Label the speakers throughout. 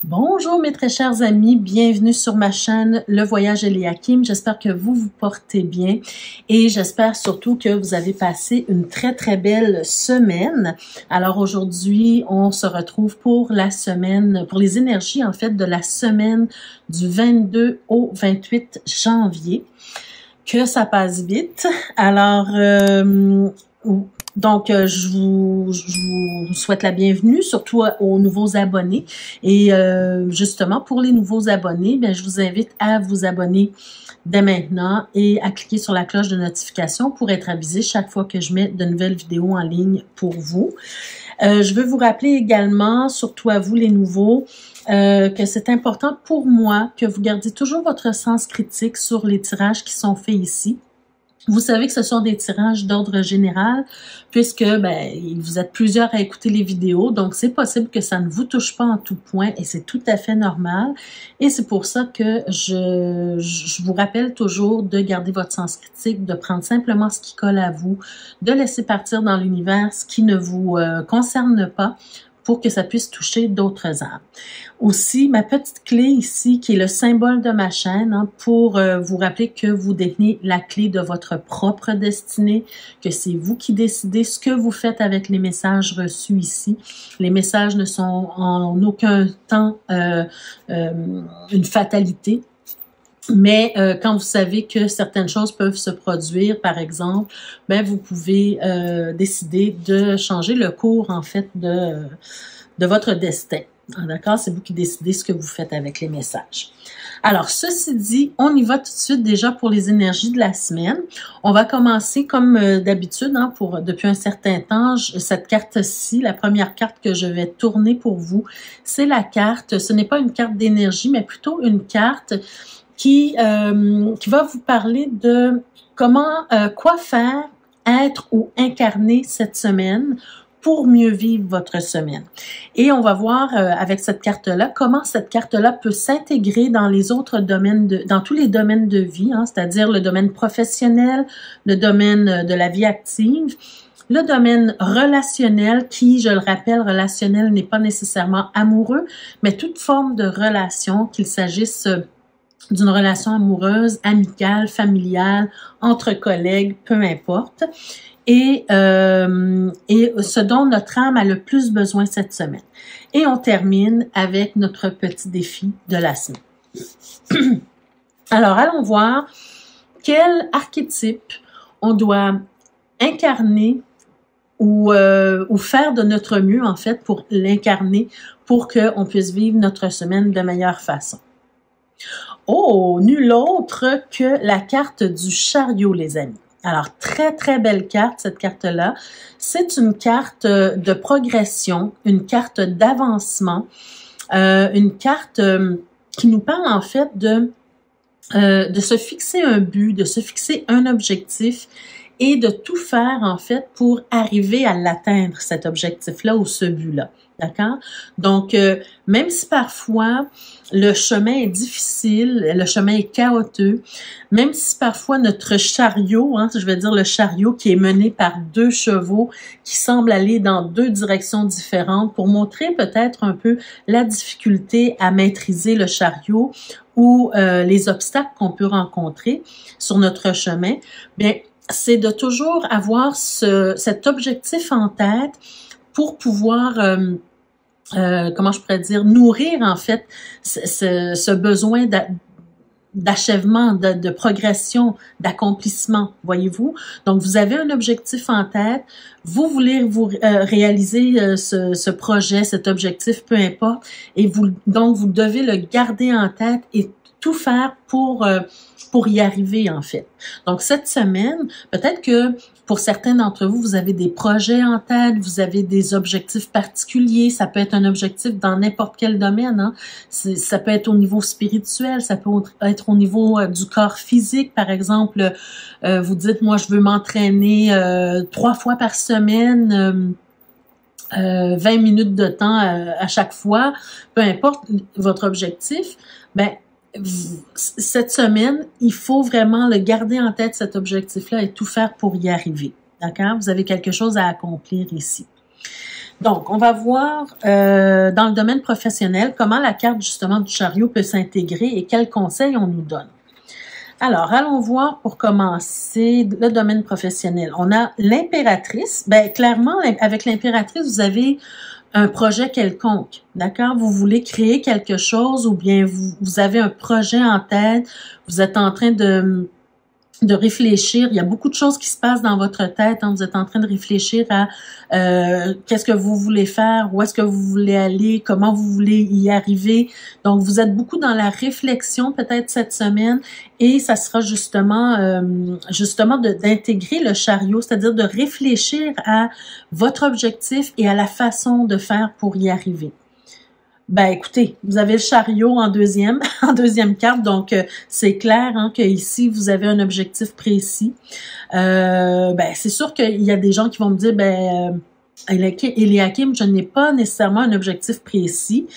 Speaker 1: Bonjour mes très chers amis, bienvenue sur ma chaîne Le Voyage Eliakim. J'espère que vous vous portez bien et j'espère surtout que vous avez passé une très belle semaine. Alors aujourd'hui, on se retrouve pour la semaine, pour les énergies en fait de la semaine du 22 au 28 janvier. Que ça passe vite. Alors, je vous souhaite la bienvenue, surtout aux nouveaux abonnés. Et justement, pour les nouveaux abonnés, bien, je vous invite à vous abonner dès maintenant et à cliquer sur la cloche de notification pour être avisé chaque fois que je mets de nouvelles vidéos en ligne pour vous. Je veux vous rappeler également, surtout à vous les nouveaux, que c'est important pour moi que vous gardiez toujours votre sens critique sur les tirages qui sont faits ici. Vous savez que ce sont des tirages d'ordre général puisque vous êtes plusieurs à écouter les vidéos, donc c'est possible que ça ne vous touche pas en tout point et c'est tout à fait normal. Et c'est pour ça que je vous rappelle toujours de garder votre sens critique, de prendre simplement ce qui colle à vous, de laisser partir dans l'univers ce qui ne vous concerne pas, pour que ça puisse toucher d'autres âmes. Aussi, ma petite clé ici, qui est le symbole de ma chaîne, pour vous rappeler que vous détenez la clé de votre propre destinée, que c'est vous qui décidez ce que vous faites avec les messages reçus ici. Les messages ne sont en aucun temps une fatalité. Mais quand vous savez que certaines choses peuvent se produire, par exemple, vous pouvez décider de changer le cours, en fait, de votre destin. D'accord? C'est vous qui décidez ce que vous faites avec les messages. Alors, ceci dit, on y va tout de suite déjà pour les énergies de la semaine. On va commencer comme d'habitude, depuis un certain temps, cette carte-ci, la première carte que je vais tourner pour vous, c'est la carte, ce n'est pas une carte d'énergie, mais plutôt une carte qui va vous parler de comment, quoi faire, être ou incarner cette semaine pour mieux vivre votre semaine. Et on va voir avec cette carte-là comment cette carte-là peut s'intégrer dans les autres domaines, dans tous les domaines de vie, c'est-à-dire le domaine professionnel, le domaine de la vie active, le domaine relationnel qui, je le rappelle, relationnel n'est pas nécessairement amoureux, mais toute forme de relation, qu'il s'agisse d'une relation amoureuse, amicale, familiale, entre collègues, peu importe. Et ce dont notre âme a le plus besoin cette semaine. Et on termine avec notre petit défi de la semaine. Alors, allons voir quel archétype on doit incarner ou faire de notre mieux, en fait, pour l'incarner, pour qu'on puisse vivre notre semaine de meilleure façon. Oh, nul autre que la carte du chariot, les amis. Alors, très belle carte, cette carte-là. C'est une carte de progression, une carte d'avancement, une carte qui nous parle en fait de se fixer un but, de se fixer un objectif et de tout faire en fait pour arriver à l'atteindre, cet objectif-là ou ce but-là. D'accord? Donc, même si parfois le chemin est difficile, le chemin est chaotique, même si parfois notre chariot, je vais dire le chariot qui est mené par deux chevaux qui semblent aller dans deux directions différentes pour montrer peut-être un peu la difficulté à maîtriser le chariot ou les obstacles qu'on peut rencontrer sur notre chemin, bien, c'est de toujours avoir cet objectif en tête pour pouvoir comment je pourrais dire, nourrir en fait ce besoin d'achèvement, de progression, d'accomplissement, voyez-vous. Donc, vous avez un objectif en tête, vous voulez réaliser ce projet, cet objectif, peu importe, et donc vous devez le garder en tête et tout faire pour y arriver, en fait. Donc, cette semaine, peut-être que pour certains d'entre vous, vous avez des projets en tête, vous avez des objectifs particuliers, ça peut être un objectif dans n'importe quel domaine, ça peut être au niveau spirituel, ça peut être au niveau du corps physique, par exemple, vous dites, moi, je veux m'entraîner 3 fois par semaine, 20 minutes de temps à chaque fois, peu importe votre objectif, cette semaine, il faut vraiment le garder en tête, cet objectif-là, et tout faire pour y arriver. D'accord? Vous avez quelque chose à accomplir ici. Donc, on va voir dans le domaine professionnel comment la carte justement du chariot peut s'intégrer et quels conseils on nous donne. Alors, allons voir pour commencer le domaine professionnel. On a l'impératrice. Ben, clairement, avec l'impératrice, vous avez un projet quelconque, d'accord? Vous voulez créer quelque chose ou bien vous avez un projet en tête, vous êtes en train de réfléchir. Il y a beaucoup de choses qui se passent dans votre tête. Hein. Vous êtes en train de réfléchir à qu'est-ce que vous voulez faire, où est-ce que vous voulez aller, comment vous voulez y arriver. Donc, vous êtes beaucoup dans la réflexion peut-être cette semaine et ça sera justement d'intégrer le chariot, c'est-à-dire de réfléchir à votre objectif et à la façon de faire pour y arriver. Ben écoutez, vous avez le chariot en deuxième carte, donc c'est clair hein, que ici vous avez un objectif précis. Ben c'est sûr qu'il y a des gens qui vont me dire Eliakim, je n'ai pas nécessairement un objectif précis,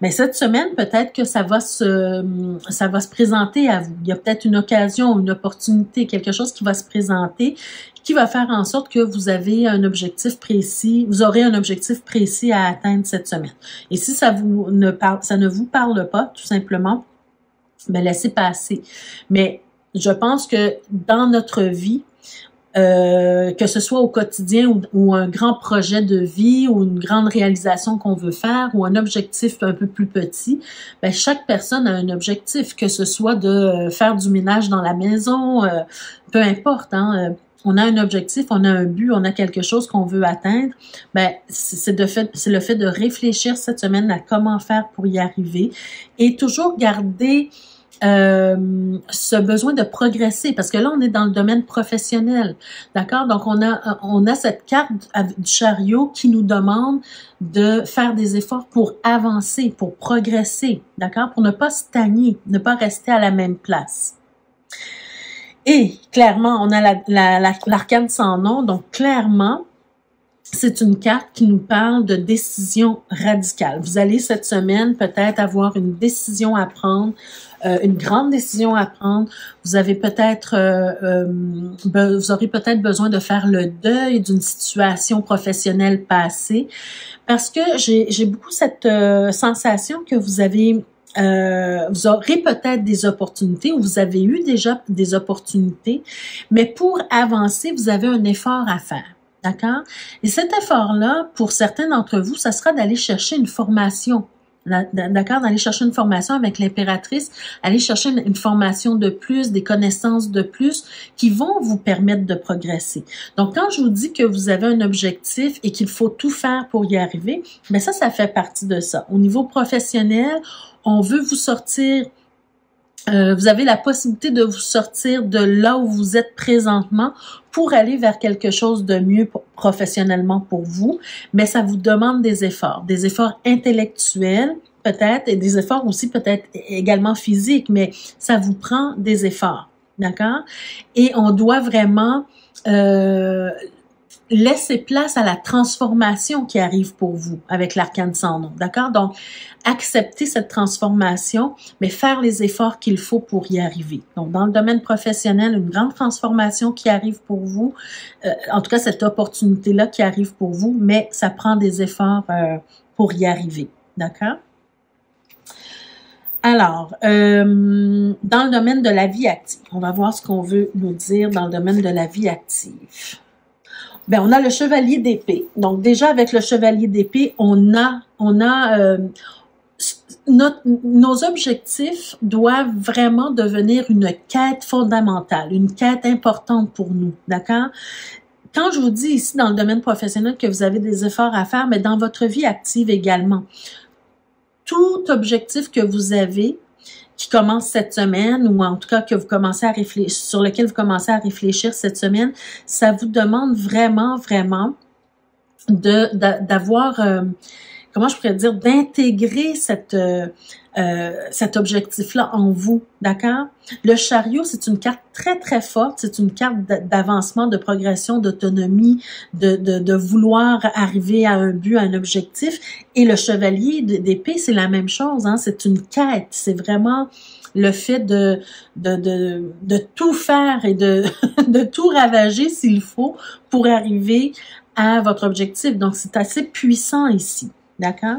Speaker 1: mais cette semaine, peut-être que ça va se présenter à vous. Il y a peut-être une occasion, une opportunité, quelque chose qui va se présenter, qui va faire en sorte que vous avez un objectif précis, vous aurez un objectif précis à atteindre cette semaine. Et si ça ne vous parle pas, tout simplement, ben laissez passer. Mais je pense que dans notre vie, que ce soit au quotidien ou un grand projet de vie ou une grande réalisation qu'on veut faire ou un objectif un peu plus petit, ben chaque personne a un objectif, que ce soit de faire du ménage dans la maison, peu importe, hein, on a un objectif, on a un but, on a quelque chose qu'on veut atteindre, ben c'est le fait de réfléchir cette semaine à comment faire pour y arriver et toujours garder ce besoin de progresser, parce que là, on est dans le domaine professionnel, d'accord? Donc, on a cette carte du chariot qui nous demande de faire des efforts pour avancer, pour progresser, d'accord? Pour ne pas stagner, ne pas rester à la même place. Et, clairement, on a l'arcane sans nom, donc, clairement, c'est une carte qui nous parle de décision radicale. Vous allez cette semaine peut-être avoir une décision à prendre, une grande décision à prendre. Vous avez peut-être, vous aurez peut-être besoin de faire le deuil d'une situation professionnelle passée, parce que j'ai beaucoup cette sensation que vous aurez peut-être des opportunités ou vous avez eu déjà des opportunités, mais pour avancer, vous avez un effort à faire. D'accord? Et cet effort-là, pour certains d'entre vous, ça sera d'aller chercher une formation. D'accord? D'aller chercher une formation avec l'impératrice, aller chercher une formation de plus, des connaissances de plus qui vont vous permettre de progresser. Donc, quand je vous dis que vous avez un objectif et qu'il faut tout faire pour y arriver, bien ça fait partie de ça. Au niveau professionnel, on veut vous sortir. Vous avez la possibilité de vous sortir de là où vous êtes présentement pour aller vers quelque chose de mieux professionnellement pour vous, mais ça vous demande des efforts intellectuels peut-être et des efforts aussi peut-être également physiques, mais ça vous prend des efforts, d'accord? Et on doit vraiment laisser place à la transformation qui arrive pour vous avec l'arcane sans nom, d'accord? Donc, accepter cette transformation, mais faire les efforts qu'il faut pour y arriver. Donc, dans le domaine professionnel, une grande transformation qui arrive pour vous, en tout cas, cette opportunité-là qui arrive pour vous, mais ça prend des efforts pour y arriver, d'accord? Alors, dans le domaine de la vie active, on va voir ce qu'on veut nous dire dans le domaine de la vie active. Ben, on a le chevalier d'épée. Donc, déjà, avec le chevalier d'épée, nos objectifs doivent vraiment devenir une quête fondamentale, une quête importante pour nous, d'accord? Quand je vous dis ici, dans le domaine professionnel, que vous avez des efforts à faire, mais dans votre vie active également, tout objectif que vous avez, qui commence cette semaine ou en tout cas que vous commencez à réfléchir, sur lequel vous commencez à réfléchir cette semaine, ça vous demande vraiment d'avoir, comment je pourrais dire, d'intégrer cet objectif-là en vous, d'accord? Le chariot, c'est une carte très forte, c'est une carte d'avancement, de progression, d'autonomie, de vouloir arriver à un but, à un objectif. Et le chevalier d'épée, c'est la même chose, hein? C'est une quête, c'est vraiment le fait de tout faire et de tout ravager s'il faut pour arriver à votre objectif. Donc, c'est assez puissant ici. D'accord?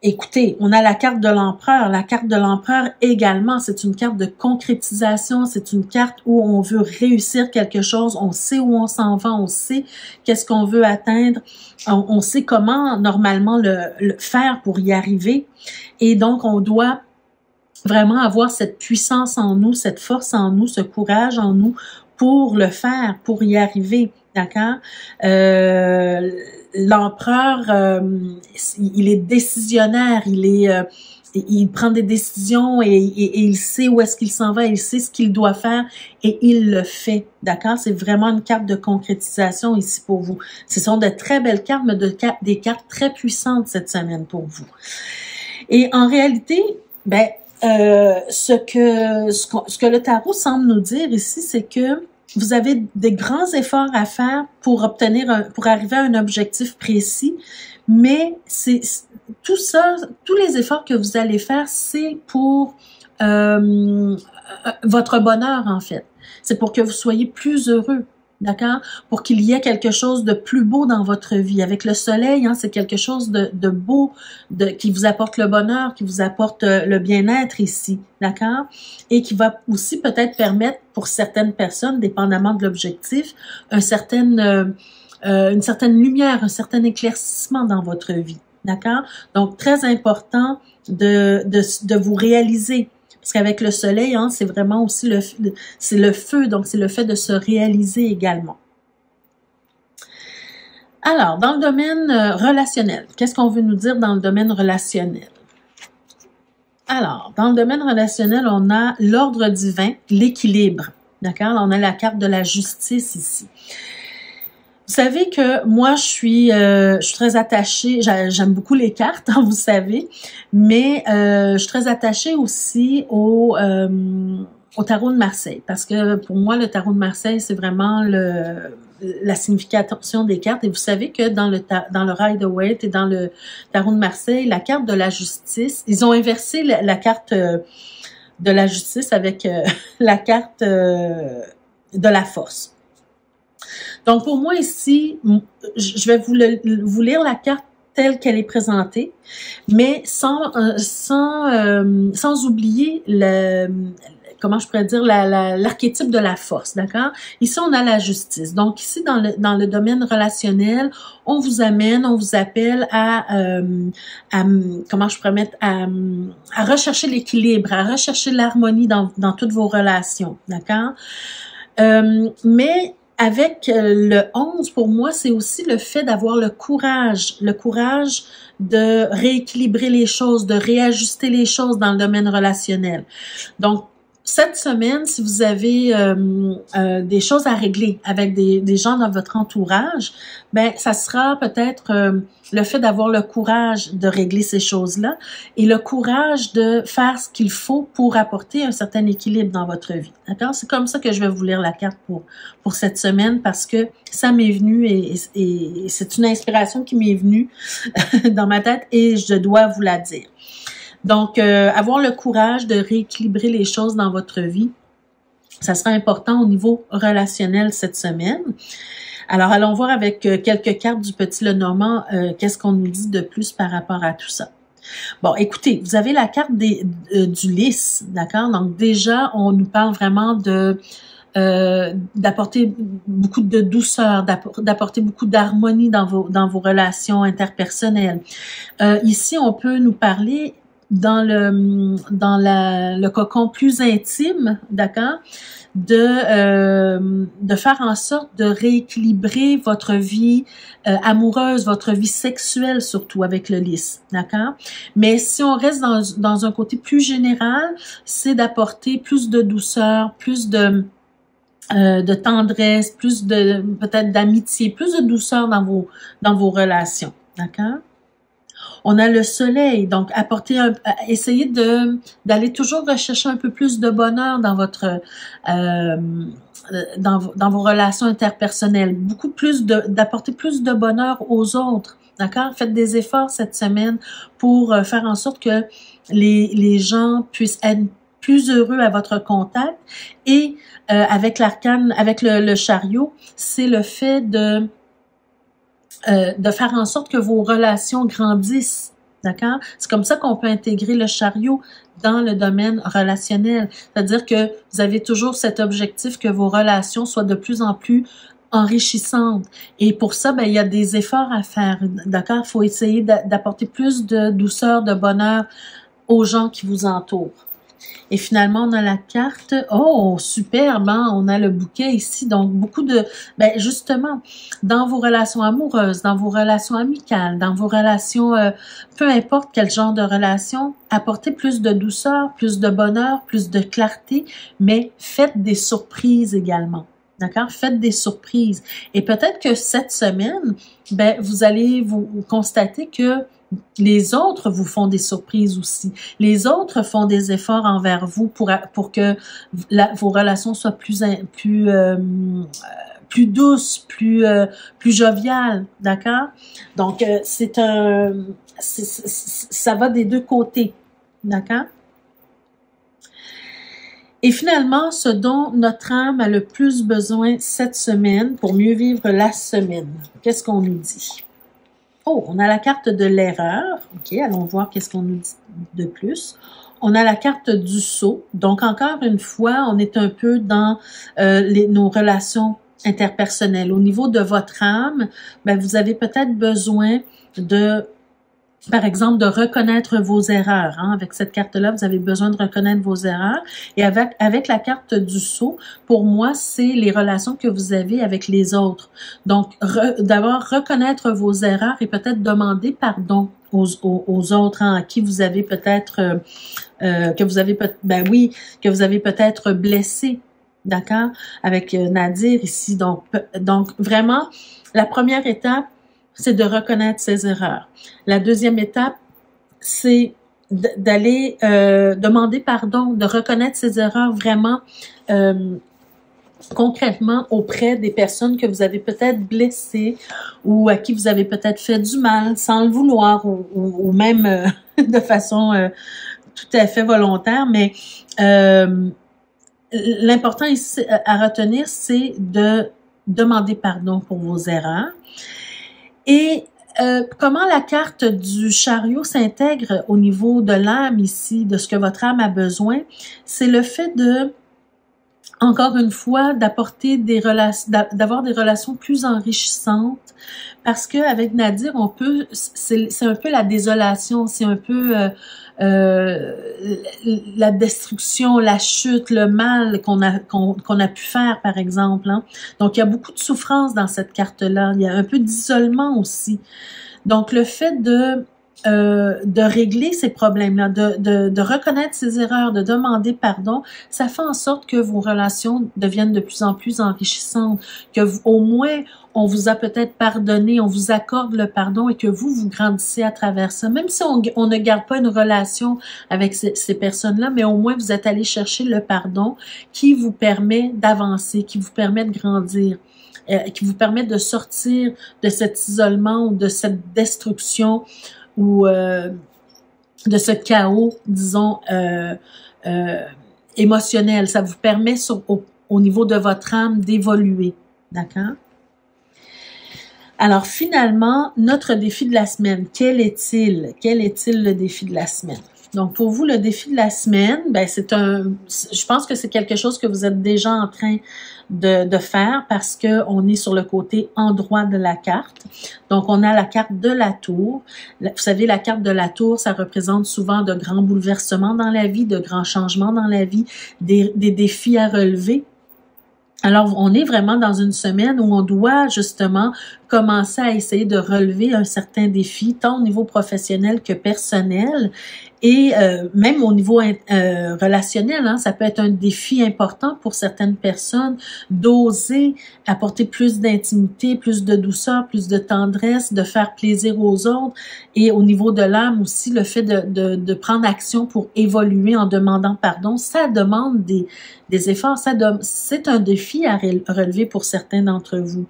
Speaker 1: Écoutez, on a la carte de l'empereur. La carte de l'empereur également, c'est une carte de concrétisation. C'est une carte où on veut réussir quelque chose. On sait où on s'en va. On sait qu'est-ce qu'on veut atteindre. On sait comment normalement le faire pour y arriver. Et donc, on doit vraiment avoir cette puissance en nous, cette force en nous, ce courage en nous pour le faire, pour y arriver. D'accord? L'empereur, il est décisionnaire, il prend des décisions et il sait où est-ce qu'il s'en va, il sait ce qu'il doit faire et il le fait. D'accord? C'est vraiment une carte de concrétisation ici pour vous. Ce sont de très belles cartes, mais des cartes très puissantes cette semaine pour vous. Et en réalité, ce que le tarot semble nous dire ici, c'est que vous avez des grands efforts à faire pour arriver à un objectif précis, mais tout ça, tous les efforts que vous allez faire, c'est pour votre bonheur en fait. C'est pour que vous soyez plus heureux. D'accord? Pour qu'il y ait quelque chose de plus beau dans votre vie. Avec le soleil, c'est quelque chose de beau, qui vous apporte le bonheur, qui vous apporte le bien-être ici. D'accord? Et qui va aussi peut-être permettre pour certaines personnes, dépendamment de l'objectif, une certaine lumière, un certain éclaircissement dans votre vie. D'accord? Donc, très important de vous réaliser. Parce qu'avec le soleil, c'est vraiment aussi c'est le feu, donc c'est le fait de se réaliser également. Alors, dans le domaine relationnel, qu'est-ce qu'on veut nous dire dans le domaine relationnel? Alors, dans le domaine relationnel, on a l'ordre divin, l'équilibre. D'accord? On a la carte de la justice ici. Vous savez que moi, je suis très attachée, j'aime beaucoup les cartes, vous savez, mais je suis très attachée aussi au tarot de Marseille, parce que pour moi, le tarot de Marseille, c'est vraiment la signification des cartes. Et vous savez que dans le Rider-Waite et dans le tarot de Marseille, la carte de la justice, ils ont inversé la carte de la justice avec la carte de la force. Donc, pour moi ici, je vais vous lire la carte telle qu'elle est présentée, mais sans oublier comment je pourrais dire, l'archétype de la force, d'accord? Ici, on a la justice. Donc, ici, dans le domaine relationnel, on vous appelle à comment je pourrais mettre, à rechercher l'équilibre, à rechercher l'harmonie dans toutes vos relations, d'accord? Mais avec le 11, pour moi, c'est aussi le fait d'avoir le courage de rééquilibrer les choses, de réajuster les choses dans le domaine relationnel. Donc, cette semaine, si vous avez des choses à régler avec des gens dans votre entourage, ça sera peut-être le fait d'avoir le courage de régler ces choses-là et le courage de faire ce qu'il faut pour apporter un certain équilibre dans votre vie. D'accord? C'est comme ça que je vais vous lire la carte pour cette semaine parce que ça m'est venu et c'est une inspiration qui m'est venue dans ma tête et je dois vous la dire. Donc, avoir le courage de rééquilibrer les choses dans votre vie, ça sera important au niveau relationnel cette semaine. Alors, allons voir avec quelques cartes du Petit Lenormand, qu'est-ce qu'on nous dit de plus par rapport à tout ça. Bon, écoutez, vous avez la carte du lys, d'accord? Donc, déjà, on nous parle vraiment d'apporter beaucoup de douceur, d'apporter beaucoup d'harmonie dans vos relations interpersonnelles. Ici, on peut nous parler dans le cocon plus intime, d'accord, de faire en sorte de rééquilibrer votre vie amoureuse, votre vie sexuelle surtout avec le lys, d'accord? Mais si on reste dans un côté plus général, c'est d'apporter plus de douceur, plus de tendresse, plus peut-être d'amitié, plus de douceur dans vos relations, d'accord? On a le soleil, donc essayer d'aller toujours rechercher un peu plus de bonheur dans dans vos relations interpersonnelles, d'apporter plus de bonheur aux autres, d'accord? Faites des efforts cette semaine pour faire en sorte que les gens puissent être plus heureux à votre contact. Et avec l'arcane, avec le chariot, c'est le fait de faire en sorte que vos relations grandissent. D'accord? C'est comme ça qu'on peut intégrer le chariot dans le domaine relationnel. C'est-à-dire que vous avez toujours cet objectif que vos relations soient de plus en plus enrichissantes. Et pour ça, ben, il y a des efforts à faire. D'accord? Il faut essayer d'apporter plus de douceur, de bonheur aux gens qui vous entourent. Et finalement, on a la carte. Oh, superbe, hein? On a le bouquet ici. Donc, beaucoup de... Ben, justement, dans vos relations amoureuses, dans vos relations amicales, dans vos relations, peu importe quel genre de relation, apportez plus de douceur, plus de bonheur, plus de clarté, mais faites des surprises également. D'accord? Faites des surprises. Et peut-être que cette semaine, ben, vous allez vous constater que les autres vous font des surprises aussi. Les autres font des efforts envers vous pour que vos relations soient plus douces, plus joviales, d'accord? Donc ça va des deux côtés, d'accord? Et finalement, ce dont notre âme a le plus besoin cette semaine pour mieux vivre la semaine. Qu'est-ce qu'on nous dit? Oh, on a la carte de l'erreur. OK, allons voir qu'est-ce qu'on nous dit de plus. On a la carte du sceau. Donc, encore une fois, on est un peu dans nos relations interpersonnelles. Au niveau de votre âme, ben, vous avez peut-être besoin de... Par exemple, de reconnaître vos erreurs. Hein. Avec cette carte-là, vous avez besoin de reconnaître vos erreurs. Et avec la carte du sceau, pour moi, c'est les relations que vous avez avec les autres. Donc, d'abord, reconnaître vos erreurs et peut-être demander pardon aux autres hein, à qui vous avez peut-être, que vous avez peut-être blessé. D'accord? Avec Nadir ici. Donc, vraiment, la première étape, c'est de reconnaître ses erreurs. La deuxième étape, c'est d'aller demander pardon, de reconnaître ses erreurs vraiment concrètement auprès des personnes que vous avez peut-être blessées ou à qui vous avez peut-être fait du mal sans le vouloir ou même de façon tout à fait volontaire. Mais l'important ici à retenir, c'est de demander pardon pour vos erreurs. Et comment la carte du chariot s'intègre au niveau de l'âme ici, de ce que votre âme a besoin, c'est le fait de, encore une fois, d'apporter d'avoir des relations plus enrichissantes, parce que avec Nadir, on peut, c'est un peu la désolation, c'est un peu la destruction, la chute, le mal qu'on a pu faire, par exemple. Hein. Donc, il y a beaucoup de souffrance dans cette carte-là. Il y a un peu d'isolement aussi. Donc, le fait de régler ces problèmes-là, de reconnaître ses erreurs, de demander pardon, ça fait en sorte que vos relations deviennent de plus en plus enrichissantes, que au moins on vous a peut-être pardonné, on vous accorde le pardon et que vous grandissez à travers ça. Même si on ne garde pas une relation avec ces personnes-là, mais au moins vous êtes allé chercher le pardon qui vous permet d'avancer, qui vous permet de grandir. Qui vous permet de sortir de cet isolement ou de cette destruction ou de ce chaos, disons, émotionnel. Ça vous permet au niveau de votre âme d'évoluer. D'accord? Alors, finalement, notre défi de la semaine, quel est-il? Quel est-il le défi de la semaine? Donc, pour vous, le défi de la semaine, ben je pense que c'est quelque chose que vous êtes déjà en train de faire parce que on est sur le côté endroit de la carte. Donc, on a la carte de la tour. Vous savez, la carte de la tour, ça représente souvent de grands bouleversements dans la vie, de grands changements dans la vie, des défis à relever. Alors, on est vraiment dans une semaine où on doit justement commencer à essayer de relever un certain défi, tant au niveau professionnel que personnel. Et même au niveau relationnel, hein, ça peut être un défi important pour certaines personnes d'oser apporter plus d'intimité, plus de douceur, plus de tendresse, de faire plaisir aux autres. Et au niveau de l'âme aussi, le fait de prendre action pour évoluer en demandant pardon, ça demande des efforts. C'est un défi à relever pour certains d'entre vous.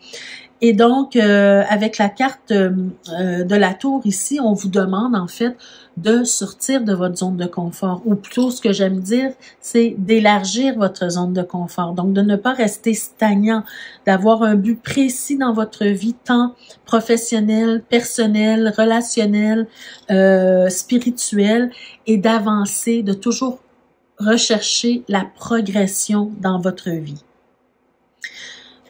Speaker 1: Et donc, avec la carte de la tour ici, on vous demande en fait de sortir de votre zone de confort. Ou plutôt, ce que j'aime dire, c'est d'élargir votre zone de confort. Donc, de ne pas rester stagnant, d'avoir un but précis dans votre vie, tant professionnelle, personnelle, relationnelle, spirituelle, et d'avancer, de toujours rechercher la progression dans votre vie.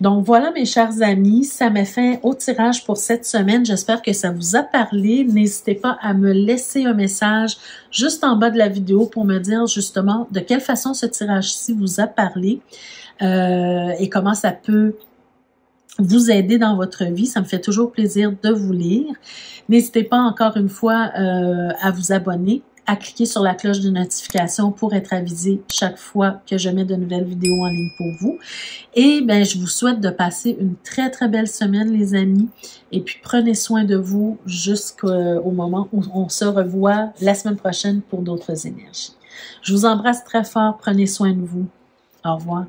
Speaker 1: Donc voilà mes chers amis, ça met fin au tirage pour cette semaine. J'espère que ça vous a parlé. N'hésitez pas à me laisser un message juste en bas de la vidéo pour me dire justement de quelle façon ce tirage-ci vous a parlé et comment ça peut vous aider dans votre vie. Ça me fait toujours plaisir de vous lire. N'hésitez pas encore une fois à vous abonner, à cliquer sur la cloche de notification pour être avisé chaque fois que je mets de nouvelles vidéos en ligne pour vous. Et bien, je vous souhaite de passer une très, très belle semaine, les amis. Et puis, prenez soin de vous jusqu'au moment où on se revoit la semaine prochaine pour d'autres énergies. Je vous embrasse très fort. Prenez soin de vous. Au revoir.